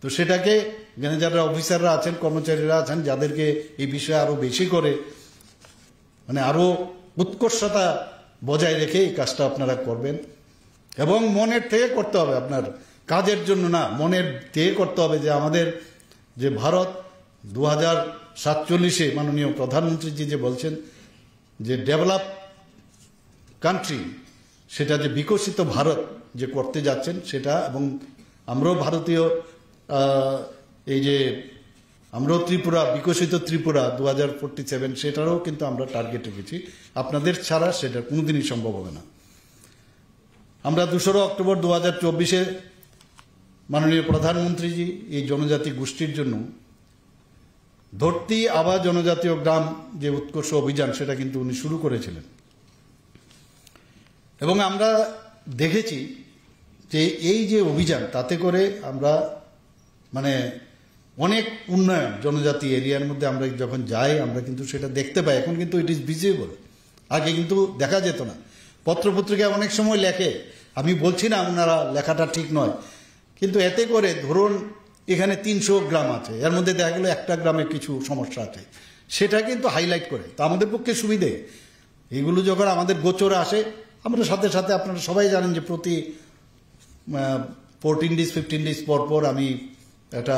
তো সেটাকে এখানে যারা অফিসাররা আছেন, কর্মচারীরা আছেন, যাদেরকে এই বিষয়ে আরও বেশি করে মানে আরও উৎকর্ষতা বজায় রেখে এই কাজটা আপনারা করবেন। এবং মনের থেকে করতে হবে, আপনার কাজের জন্য না, মনের থেকে করতে হবে যে আমাদের যে ভারত 2047-এ মাননীয় প্রধানমন্ত্রীজি যে বলছেন যে ডেভেলপ কান্ট্রি, সেটা যে বিকশিত ভারত যে করতে যাচ্ছেন সেটা, এবং আমরাও ভারতীয় এই যে আমরাও ত্রিপুরা, বিকশিত ত্রিপুরা 2047 সেটারও কিন্তু আমরা টার্গেট রেখেছি। আপনাদের ছাড়া সেটা কোনোদিনই সম্ভব হবে না। আমরা 2 অক্টোবর 2024-এ মাননীয় প্রধানমন্ত্রীজি এই জনজাতি গোষ্ঠীর জন্য ধরতি আবা জনজাতীয় গ্রাম যে উৎকর্ষ অভিযান সেটা কিন্তু উনি শুরু করেছিলেন। এবং আমরা দেখেছি যে এই যে অভিযান, তাতে করে আমরা মানে অনেক উন্নয়ন জনজাতি এরিয়ার মধ্যে আমরা যখন যাই আমরা কিন্তু সেটা দেখতে পাই। এখন কিন্তু ইট ইজ ভিজিবল, আগে কিন্তু দেখা যেত না। পত্রপত্রিকায় অনেক সময় লেখে, আমি বলছি না ওনারা লেখাটা ঠিক নয়, কিন্তু এতে করে ধরুন এখানে 300 গ্রাম আছে, এর মধ্যে দেখা গেল একটা গ্রামে কিছু সমস্যা আছে, সেটা কিন্তু হাইলাইট করে। তো আমাদের পক্ষে সুবিধে, এগুলো যখন আমাদের গোচরে আসে আমরা সাথে সাথে, আপনারা সবাই জানেন যে প্রতি 14 ডেজ 15 ডেজ পর পর আমি একটা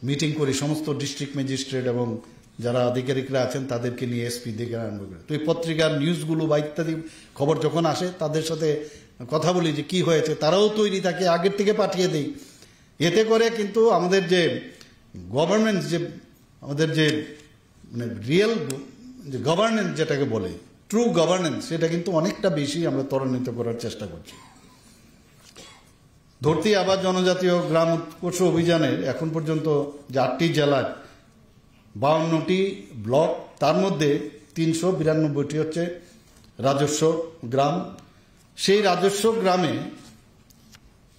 মিটিং করি সমস্ত ডিস্ট্রিক্ট ম্যাজিস্ট্রেট এবং যারা আধিকারিকরা আছেন তাদেরকে নিয়ে, এসপি থেকে আরম্ভ করে। তো এই পত্রিকার নিউজগুলো বা ইত্যাদি খবর যখন আসে তাদের সাথে কথা বলি যে কি হয়েছে, তারাও তৈরি থাকে, আগের থেকে পাঠিয়ে দেই। এতে করে কিন্তু আমাদের যে গভর্নমেন্ট, যে আমাদের যে মানে রিয়েল যে গভর্নেন্স যেটাকে বলে, ট্রু গভর্নেন্স, সেটা কিন্তু অনেকটা বেশি আমরা ত্বরান্বিত করার চেষ্টা করছি। ধরতি আবা জনজাতীয় গ্রাম উৎকর্ষ অভিযানের এখন পর্যন্ত 8টি জেলার 52টি ব্লক, তার মধ্যে 392টি হচ্ছে রাজস্ব গ্রাম। সেই রাজস্ব গ্রামে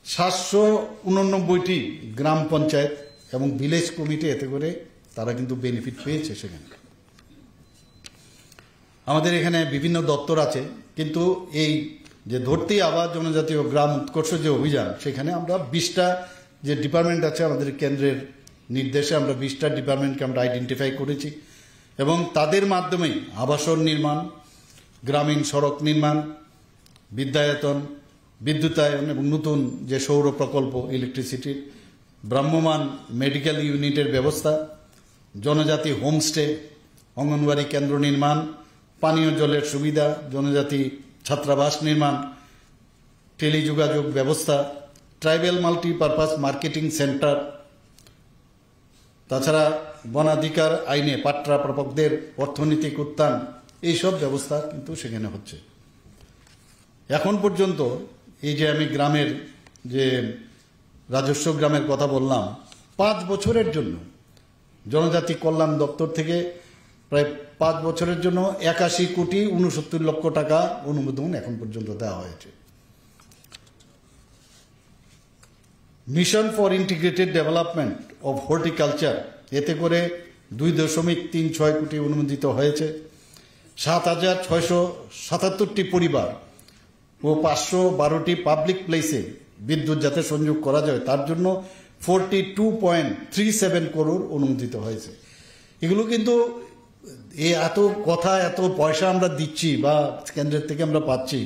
789টি গ্রাম পঞ্চায়েত এবং ভিলেজ কমিটি, এতে করে তারা কিন্তু বেনিফিট পেয়েছে। সেখানে আমাদের এখানে বিভিন্ন দপ্তর আছে, কিন্তু এই যে ধরতি আবাস জনজাতি ও গ্রাম উৎকর্ষ যে অভিযান, সেখানে আমরা 20টা যে ডিপার্টমেন্ট আছে আমাদের কেন্দ্রের নির্দেশে আমরা 20টা ডিপার্টমেন্টকে আমরা আইডেন্টিফাই করেছি এবং তাদের মাধ্যমেই আবাসন নির্মাণ, গ্রামীণ সড়ক নির্মাণ, বিদ্যায়তন, বিদ্যুতায়ন এবং নতুন যে সৌর প্রকল্প ইলেকট্রিসিটির, ভ্রাম্যমাণ মেডিকেল ইউনিটের ব্যবস্থা, জনজাতি হোমস্টে, অঙ্গনওয়াড়ি কেন্দ্র নির্মাণ, পানীয় জলের সুবিধা, জনজাতি ছাত্রাবাস নির্মাণ, টেলিযোগাযোগ ব্যবস্থা, ট্রাইবাল মাল্টিপারপাস মার্কেটিং সেন্টার, তাছাড়া বনাধিকার আইনে পাট্রা প্রাপকদের অর্থনৈতিক উত্থান, এইসব ব্যবস্থা কিন্তু সেখানে হচ্ছে। এখন পর্যন্ত এই যে আমি গ্রামের যে রাজস্ব গ্রামের কথা বললাম, 5 বছরের জন্য জনজাতি কল্যাণ দপ্তর থেকে প্রায় 5 বছরের জন্য 81,69,00,000 টাকা অনুমোদন এখন পর্যন্ত দেওয়া হয়েছে। Mission for integrated development of horticulture, এতে করে 2.36 কোটি অনুমোদিত হয়েছে। 7,677টি পরিবার ও 512টি পাবলিক প্লেসে বিদ্যুৎ যাতে সংযোগ করা যায় তার জন্য 42.37 করোড় অনুমোদিত হয়েছে। এগুলো কিন্তু এত কথা, এত পয়সা আমরা দিচ্ছি বা কেন্দ্রের থেকে আমরা পাচ্ছি,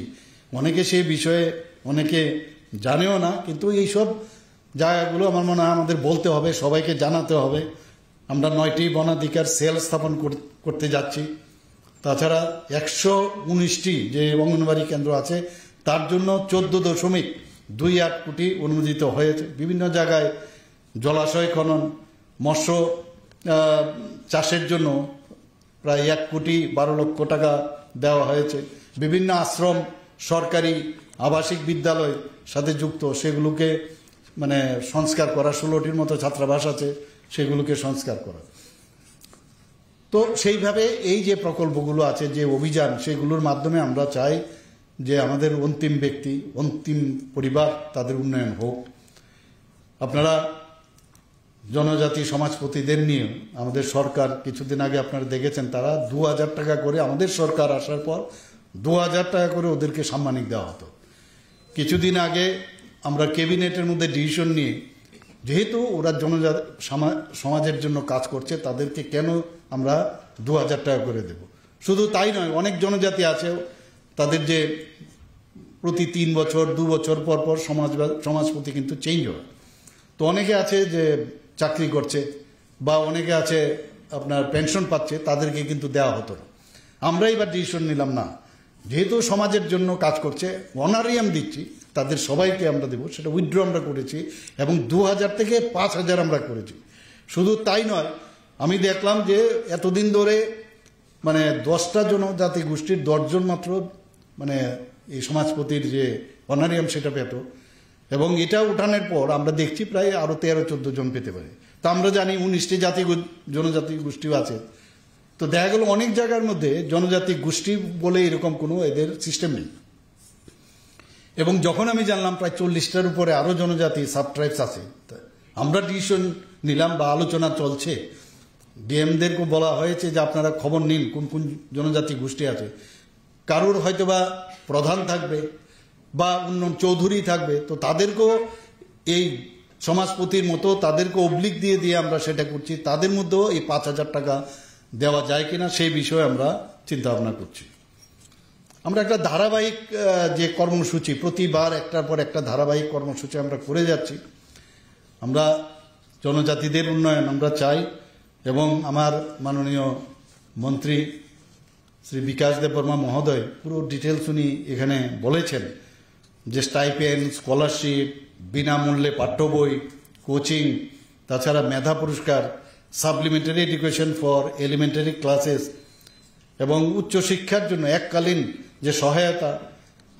অনেকে সেই বিষয়ে অনেকে জানেও না, কিন্তু এইসব জায়গাগুলো আমার মনে হয় আমাদের বলতে হবে, সবাইকে জানাতে হবে। আমরা 9টি বনাধিকার সেল স্থাপন করতে যাচ্ছি। তাছাড়া 119টি যে অঙ্গনওয়াড়ি কেন্দ্র আছে তার জন্য 14.28 কোটি অনুমোদিত হয়েছে। বিভিন্ন জায়গায় জলাশয় খনন, মৎস্য চাষের জন্য প্রায় 1,12,00,000 টাকা দেওয়া হয়েছে। বিভিন্ন আশ্রম, সরকারি আবাসিক বিদ্যালয় সাথে যুক্ত, সেগুলোকে মানে সংস্কার করা, 16টির মতো ছাত্রাবাস আছে, সেগুলোকে সংস্কার করা। তো সেইভাবে এই যে প্রকল্পগুলো আছে, যে অভিযান, সেগুলোর মাধ্যমে আমরা চাই যে আমাদের অন্তিম ব্যক্তি, অন্তিম পরিবার, তাদের উন্নয়ন হোক। আপনারা জনজাতি সমাজপতিদের নিয়ে আমাদের সরকার কিছুদিন আগে আপনারা দেখেছেন, তারা 2,000 টাকা করে, আমাদের সরকার আসার পর 2,000 টাকা করে ওদেরকে সাম্মানিক দেওয়া হতো। কিছুদিন আগে আমরা ক্যাবিনেটের মধ্যে ডিসিশন নিয়ে, যেহেতু ওরা জনজাতি সমাজের জন্য কাজ করছে, তাদেরকে কেন আমরা 2,000 টাকা করে দেব। শুধু তাই নয়, অনেক জনজাতি আছে তাদের যে প্রতি 3 বছর 2 বছর পর পর সমাজপতি কিন্তু চেঞ্জ হয়। তো অনেকে আছে যে চাকরি করছে বা অনেকে আছে আপনার পেনশন পাচ্ছে, তাদেরকে কিন্তু দেওয়া হতো না। আমরা এবার ডিসিশন নিলাম, না, যেহেতু সমাজের জন্য কাজ করছে, অনারিয়াম দিচ্ছি, তাদের সবাইকে আমরা দেব। সেটা উইথড্র আমরা করেছি এবং 2,000 থেকে 5,000 আমরা করেছি। শুধু তাই নয়, আমি দেখলাম যে এতদিন ধরে মানে 10টা জনজাতি গোষ্ঠীর 10 জন মাত্র মানে এই সমাজপতির যে অনারিয়াম সেটা পেত, এবং এটা উঠানোর পর আমরা দেখছি প্রায় আরো 13-14 জন পেতে পারে। তা আমরা জানি 19টি জনজাতি গোষ্ঠীও আছে। তো দেখা গেল অনেক জায়গার মধ্যে জনজাতি গোষ্ঠী বলে এরকম কোনো এদের সিস্টেম নেই। এবং যখন আমি জানলাম প্রায় 40টার উপরে আরো জনজাতি সাব ট্রাইবস আছে, আমরা ডিসিশন নিলাম বা আলোচনা চলছে, ডিএমদেরকে বলা হয়েছে যে আপনারা খবর নিন কোন কোন জনজাতি গোষ্ঠী আছে। কারোর হয়তোবা প্রধান থাকবে বা অন্য চৌধুরী থাকবে, তো তাদেরকেও এই সমাজপতির মতো তাদেরকে অবলিক দিয়ে দিয়ে আমরা সেটা করছি। তাদের মধ্যেও এই 5,000 টাকা দেওয়া যায় কিনা সেই বিষয়ে আমরা চিন্তা ভাবনা করছি। আমরা একটা ধারাবাহিক যে কর্মসূচি, প্রতিবার একটার পর একটা ধারাবাহিক কর্মসূচি আমরা করে যাচ্ছি। আমরা জনজাতিদের উন্নয়ন আমরা চাই, এবং আমার মাননীয় মন্ত্রী শ্রী বিকাশ দেববর্মা মহোদয় পুরো ডিটেলস উনি এখানে বলেছেন যে স্টাইপেন্ড, স্কলারশিপ, বিনামূল্যে পাঠ্য বই, কোচিং, তাছাড়া মেধা পুরস্কার, supplementary education for elementary classes এবং উচ্চশিক্ষার জন্য এককালীন যে সহায়তা,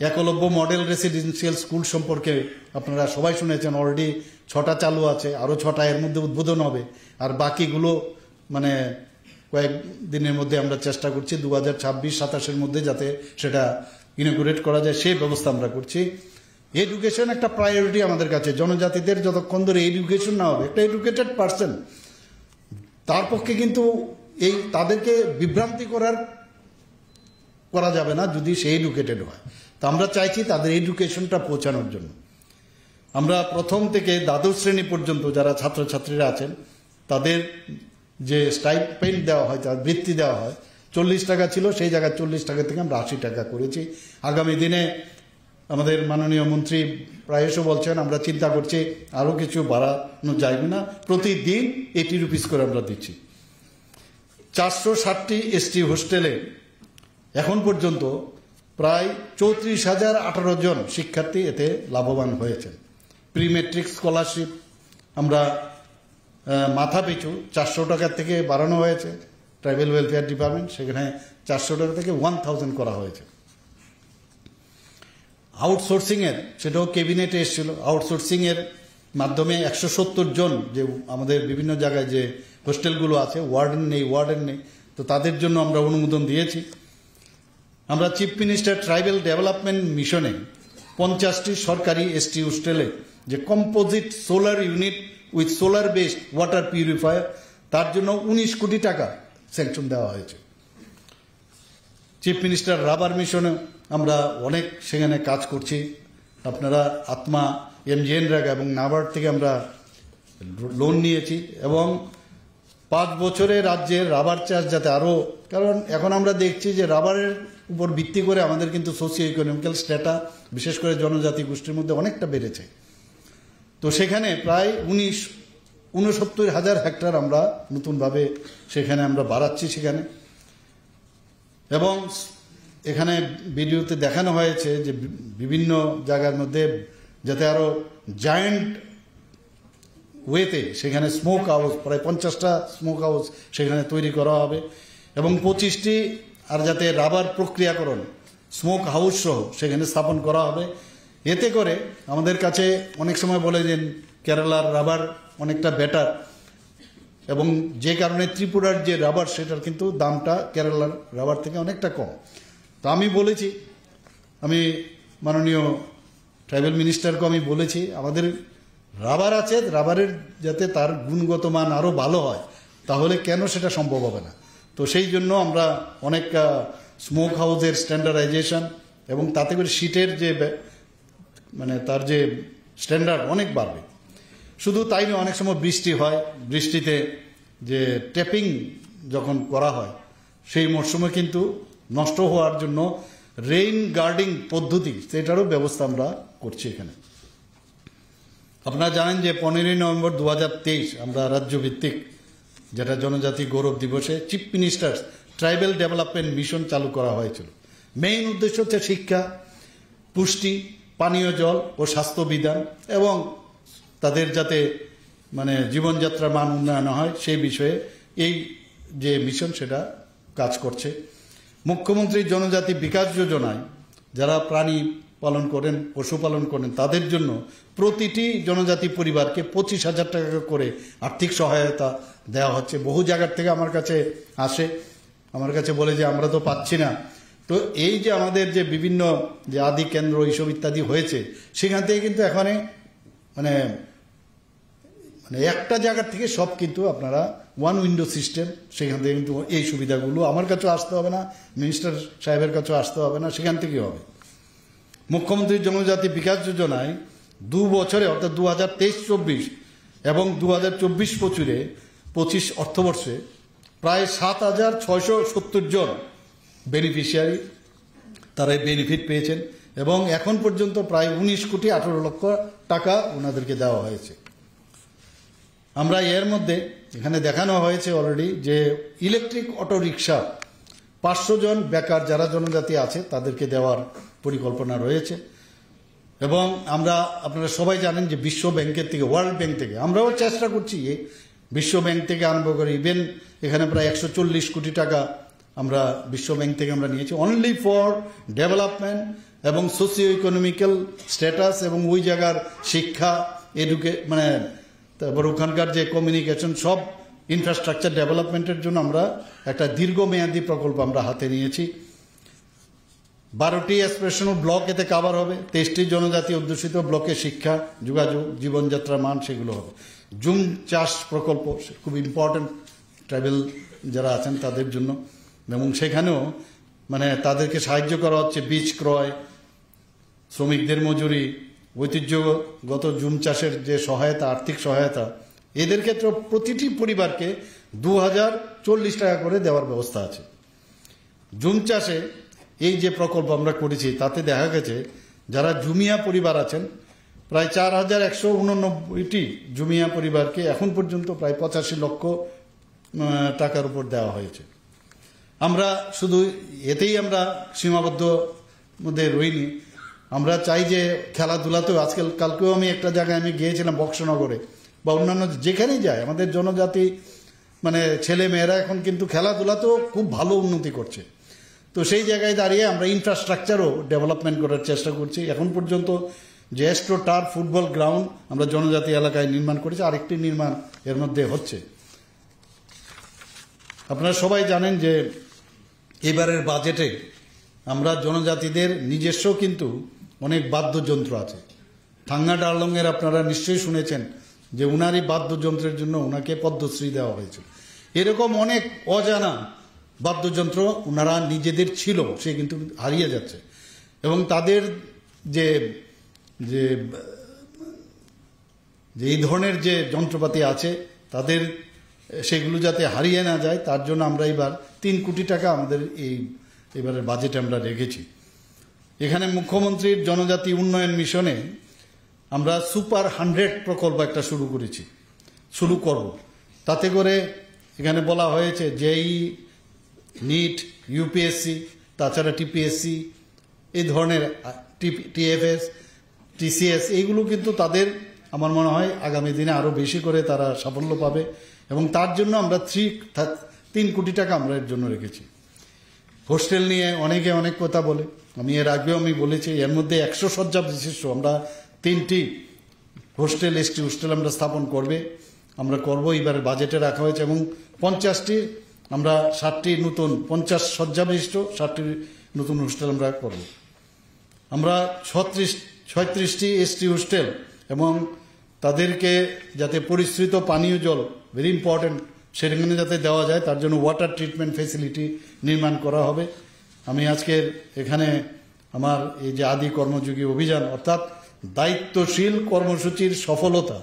একলব্য মডেল রেসিডেন্সিয়াল স্কুল সম্পর্কে আপনারা সবাই শুনেছেন। অলরেডি 6টা চালু আছে, আরও 6টা এর মধ্যে উদ্বোধন হবে, আর বাকিগুলো মানে কয়েক দিনের মধ্যে আমরা চেষ্টা করছি 2026-27-এর মধ্যে যাতে সেটা ইনগুরেট করা যায়, সেই ব্যবস্থা আমরা করছি। এডুকেশন একটা প্রায়োরিটি আমাদের কাছে। জনজাতিদের যতক্ষণ ধরে এডুকেশন না হবে, একটা এডুকেটেড পার্সন, তার পক্ষে কিন্তু এই তাদেরকে বিভ্রান্তি করা যাবে না যদি সে এডুকেটেড হয়। তো আমরা চাইছি তাদের এডুকেশনটা পৌঁছানোর জন্য। আমরা প্রথম থেকে দ্বাদশ শ্রেণী পর্যন্ত যারা ছাত্রছাত্রীরা আছেন তাদের যে স্টাইপেন্ড দেওয়া হয়, তার বৃত্তি দেওয়া হয়, 40 টাকা ছিল, সেই জায়গায় 40 টাকা থেকে আমরা 80 টাকা করেছি। আগামী দিনে আমাদের মাননীয় মন্ত্রী প্রায়শ বলছেন, আমরা চিন্তা করছি আরও কিছু বাড়ানো যায় না, প্রতিদিন 80 রুপিস করে আমরা দিচ্ছি। 460টি এসটি হোস্টেলে এখন পর্যন্ত প্রায় 34,018 জন শিক্ষার্থী এতে লাভবান হয়েছেন। প্রি মেট্রিক স্কলারশিপ আমরা মাথা পিছু 400 টাকা থেকে বাড়ানো হয়েছে, ট্রাইবাল ওয়েলফেয়ার ডিপার্টমেন্ট সেখানে 400 টাকা থেকে 1000 করা হয়েছে। আউটসোর্সিংয়ের, সেটাও ক্যাবিনেটে এসেছিল, আউটসোর্সিংয়ের মাধ্যমে 170 জন যে আমাদের বিভিন্ন জায়গায় যে হোস্টেলগুলো আছে, ওয়ার্ডেন নেই, তো তাদের জন্য আমরা অনুমোদন দিয়েছি। আমরা চিফ মিনিস্টার ট্রাইবাল ডেভেলপমেন্ট মিশনে 50টি সরকারি এসটি হোস্টেলে যে composite solar unit with solar based water purifier, তার জন্য 19 কোটি টাকা স্যাংশন দেওয়া হয়েছে। চিফ মিনিস্টার রাবার মিশনে আমরা অনেক সেখানে কাজ করছি। আপনারা আত্মা, MGNREGA এবং নাবার্ড থেকে আমরা লোন নিয়েছি এবং 5 বছরে রাজ্যের রাবার চাষ যাতে আরও, কারণ এখন আমরা দেখছি যে রাবারের উপর ভিত্তি করে আমাদের কিন্তু সোশিও ইকোনমিক্যাল স্ট্যাটা বিশেষ করে জনজাতি গোষ্ঠীর মধ্যে অনেকটা বেড়েছে। তো সেখানে প্রায় 69,000 হেক্টর আমরা নতুনভাবে সেখানে আমরা বাড়াচ্ছি সেখানে। এবং এখানে ভিডিওতে দেখানো হয়েছে যে বিভিন্ন জায়গার মধ্যে যাতে আরও জায়েন্ট ওয়েতে সেখানে স্মোক হাউস, প্রায় 50টা স্মোক হাউস সেখানে তৈরি করা হবে এবং 25টি আর যাতে রাবার প্রক্রিয়াকরণ স্মোক হাউস সহ সেখানে স্থাপন করা হবে। এতে করে আমাদের কাছে অনেক সময় বলে যে কেরালার রাবার অনেকটা বেটার, এবং যে কারণে ত্রিপুরার যে রাবার সেটার কিন্তু দামটা কেরালার রাবার থেকে অনেকটা কম। তো আমি বলেছি, আমি মাননীয় ট্রাইবাল মিনিস্টারকে আমি বলেছি আমাদের রাবার আছে, রাবারের যাতে তার গুণগত মান আরও ভালো হয়, তাহলে কেন সেটা সম্ভব হবে না। তো সেই জন্য আমরা অনেক স্মোক হাউসের স্ট্যান্ডার্ডাইজেশন এবং তাতে করে শীটের যে মানে তার যে স্ট্যান্ডার্ড অনেক বাড়বে। শুধু তাই নয়, অনেক সময় বৃষ্টি হয়, বৃষ্টিতে যে ট্যাপিং যখন করা হয় সেই মরশুমে কিন্তু নষ্ট হওয়ার জন্য রেইন গার্ডিং পদ্ধতি সেটারও ব্যবস্থা আমরা করছি এখানে। আপনারা জানেন যে 15 নভেম্বর 2023 আমরা রাজ্যভিত্তিক যেটা জনজাতি গৌরব দিবসে chief minister tribal development mission চালু করা হয়েছিল। মেইন উদ্দেশ্য হচ্ছে শিক্ষা, পুষ্টি, পানীয় জল ও স্বাস্থ্য বিধান এবং তাদের যাতে মানে জীবনযাত্রার মান উন্নয়ন হয় সেই বিষয়ে এই যে মিশন সেটা কাজ করছে। মুখ্যমন্ত্রী জনজাতি বিকাশ যোজনায় যারা প্রাণী পালন করেন, পশুপালন করেন, তাদের জন্য প্রতিটি জনজাতি পরিবারকে 25,000 টাকা করে আর্থিক সহায়তা দেওয়া হচ্ছে। বহু জায়গার থেকে আমার কাছে আসে, আমার কাছে বলে যে আমরা তো পাচ্ছি না। তো এই যে আমাদের যে বিভিন্ন যে আদি কেন্দ্র এইসব ইত্যাদি হয়েছে, সেখান থেকে কিন্তু এখানে মানে মানে একটা জায়গার থেকে সব কিন্তু আপনারা ওয়ান উইন্ডো সিস্টেম, সেখান থেকে কিন্তু এই সুবিধাগুলো আমার কাছেও আসতে হবে না, মিনিস্টার সাহেবের কাছেও আসতে হবে না, সেখান থেকেই হবে। মুখ্যমন্ত্রী জনজাতি বিকাশ যোজনায় 2 বছরে অর্থাৎ 2023-24 এবং 2024-25 অর্থবর্ষে প্রায় 7,670 জন বেনিফিশিয়ারি তারা বেনিফিট পেয়েছেন এবং এখন পর্যন্ত প্রায় 19,18,00,000 টাকা ওনাদেরকে দেওয়া হয়েছে। আমরা এর মধ্যে এখানে দেখানো হয়েছে অলরেডি যে ইলেকট্রিক অটো রিক্সা 500 জন বেকার যারা জনজাতি আছে তাদেরকে দেওয়ার পরিকল্পনা রয়েছে। এবং আমরা আপনারা সবাই জানেন যে বিশ্ব ব্যাংকের থেকে, ওয়ার্ল্ড ব্যাংক থেকে আমরাও চেষ্টা করছি, বিশ্ব ব্যাংক থেকে আরম্ভ করে ইভেন এখানে প্রায় 140 কোটি টাকা আমরা বিশ্ব ব্যাংক থেকে আমরা নিয়েছি অনলি ফর ডেভেলপমেন্ট এবং সোশিও ইকোনমিক্যাল স্ট্যাটাস এবং ওই জায়গার শিক্ষা, মানে তারপর ওখানকার যে কমিউনিকেশন সব ইনফ্রাস্ট্রাকচার ডেভেলপমেন্টের জন্য আমরা একটা দীর্ঘমেয়াদী প্রকল্প আমরা হাতে নিয়েছি। 12টি অ্যাসপিরেশনাল ব্লক এতে কাভার হবে, 23টি জনজাতি অধ্যুষিত ব্লকে শিক্ষা, যোগাযোগ, জীবনযাত্রার মান সেগুলো হবে। জুম চাষ প্রকল্প খুব ইম্পর্টেন্ট ট্রাইবেল যারা আছেন তাদের জন্য, এবং সেখানেও মানে তাদেরকে সাহায্য করা হচ্ছে বীজ ক্রয় শ্রমিকদের মজুরি, ঐতিহ্যগত জুম চাষের যে সহায়তা, আর্থিক সহায়তা, এদের ক্ষেত্রে প্রতিটি পরিবারকে 2040 টাকা করে দেওয়ার ব্যবস্থা আছে। জুম চাষে এই যে প্রকল্প আমরা করেছি তাতে দেখা গেছে যারা জুমিয়া পরিবার আছেন প্রায় 4189টি জুমিয়া পরিবারকে এখন পর্যন্ত প্রায় 85 লক্ষ টাকার উপর দেওয়া হয়েছে। আমরা শুধু এতেই আমরা সীমাবদ্ধ মধ্যে রইনি, আমরা চাই যে খেলাধুলাতেও কালকেও আমি একটা জায়গায় আমি গিয়েছিলাম বক্সনগরে বা অন্যান্য যেখানেই যায় আমাদের জনজাতি মানে ছেলে মেয়েরা এখন কিন্তু খেলাধুলাতেও খুব ভালো উন্নতি করছে। তো সেই জায়গায় দাঁড়িয়ে আমরা ইনফ্রাস্ট্রাকচারও ডেভেলপমেন্ট করার চেষ্টা করছি। এখন পর্যন্ত যে অ্যাস্ট্রো টার্ফ ফুটবল গ্রাউন্ড আমরা জনজাতি এলাকায় নির্মাণ করেছি, আরেকটি নির্মাণ এর মধ্যে হচ্ছে। আপনারা সবাই জানেন যে এবারের বাজেটে আমরা জনজাতিদের নিজস্ব কিন্তু অনেক বাদ্যযন্ত্র আছে। থাঙ্গা ডারলংয়ের আপনারা নিশ্চয়ই শুনেছেন যে উনারই বাদ্যযন্ত্রের জন্য ওনাকে পদ্মশ্রী দেওয়া হয়েছিল। এরকম অনেক অজানা বাদ্যযন্ত্র ওনারা নিজেদের ছিল, সে কিন্তু হারিয়ে যাচ্ছে। এবং তাদের যে যে এই ধরনের যে যন্ত্রপাতি আছে তাদের সেগুলো যাতে হারিয়ে না যায় তার জন্য আমরা এবার 3 কোটি টাকা আমাদের এবারের বাজেটে আমরা রেখেছি। এখানে মুখ্যমন্ত্রীর জনজাতি উন্নয়ন মিশনে আমরা সুপার 100 প্রকল্প একটা শুরু করব। তাতে করে এখানে বলা হয়েছে জেই, নিট, ইউপিএসসি, তাছাড়া টিপিএসসি, এই ধরনের টিএফএস, টিসিএস, এইগুলো কিন্তু তাদের আমার মনে হয় আগামী দিনে আরও বেশি করে তারা সাফল্য পাবে। এবং তার জন্য আমরা 3 কোটি টাকা আমরা এর জন্য রেখেছি। হোস্টেল নিয়ে অনেকে অনেক কথা বলে, আমি এর আগেও আমি বলেছি, এর মধ্যে 100 শয্যা বিশিষ্ট আমরা 3টি হোস্টেল, এসটি হোস্টেল আমরা স্থাপন আমরা করব এবারে বাজেটে রাখা হয়েছে। এবং 50টি আমরা 60টি নতুন 50 শয্যা বিশিষ্ট 60টি নতুন হোস্টেল আমরা করব। আমরা 36টি এসটি হোস্টেল এবং তাদেরকে যাতে পরিশ্রিত পানীয় জল, ভেরি ইম্পর্টেন্ট, সেখানে যাতে দেওয়া যায় তার জন্য ওয়াটার ট্রিটমেন্ট ফেসিলিটি নির্মাণ করা হবে। আমি আজকের এখানে আমার এই যে আদি কর্মযোগী অভিযান অর্থাৎ দায়িত্বশীল কর্মসূচির সফলতা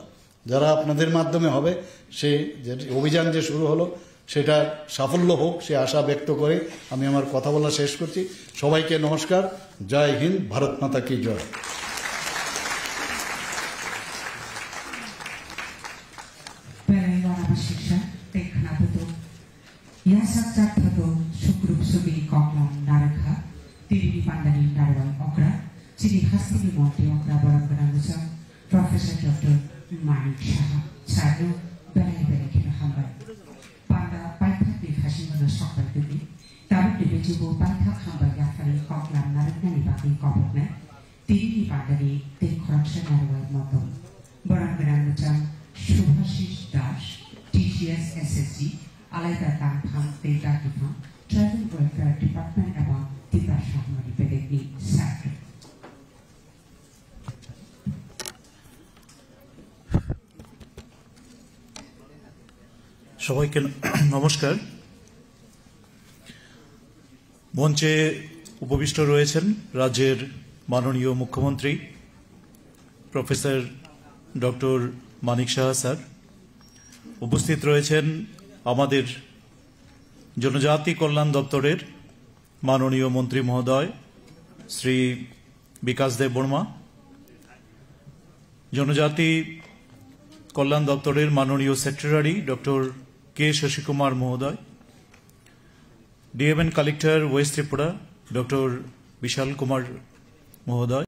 যারা আপনাদের মাধ্যমে হবে, সেই যে অভিযান যে শুরু হলো সেটা সাফল্য হোক সে আশা ব্যক্ত করে আমি আমার কথা বলা শেষ করছি। সবাইকে নমস্কার, জয় হিন্দ, ভারত মাতা কি জয়। শিক্ষা দেখনাবতো ইয়াসাকটা থাতো সুগ্রুপ সুবি কমলাম নারখা তিরিনি পান্ডানি নারওয়াল অকরা চিনি হাসিনি মন্ত্রী অকরা বরঙ্গনা মুসা প্রফেসর ডক্টর মানিক সাহা ছাড়ো বেলায় বেলায় খেলে হামবাই পান্ডা পাইথাকনি হাসিমনা সকাল দুবি তারুটি বেজুবো পাইথাক হামবাই ইয়াফানি কমলাম নারকনানি বাকি কবকনে তিরিনি পান্ডানি তিন খরকসা নারওয়াল মতো বরঙ্গনা মুসা শুভাশিস দাস TCS SSG আলাইদা কানফাম পেটা কিফাম ট্রাভেল ওয়েলফেয়ার ডিপার্টমেন্ট এবং তিতাস সহমারি পেডেগনি সেক্রেটারি। সবাইকে নমস্কার। মঞ্চে উপবিষ্ট রয়েছেন রাজ্যের মাননীয় মুখ্যমন্ত্রী professor doctor Manik Saha sir, উপস্থিত রয়েছেন আমাদের জনজাতি কল্যাণ দপ্তরের মাননীয় মন্ত্রী মহোদয় শ্রী বিকাশ দেব বর্মা, জনজাতি কল্যাণ দপ্তরের মাননীয় secretary doctor K Shashi Kumar মহোদয়, DM and collector west Tripura doctor Bishal Kumar মহোদয়,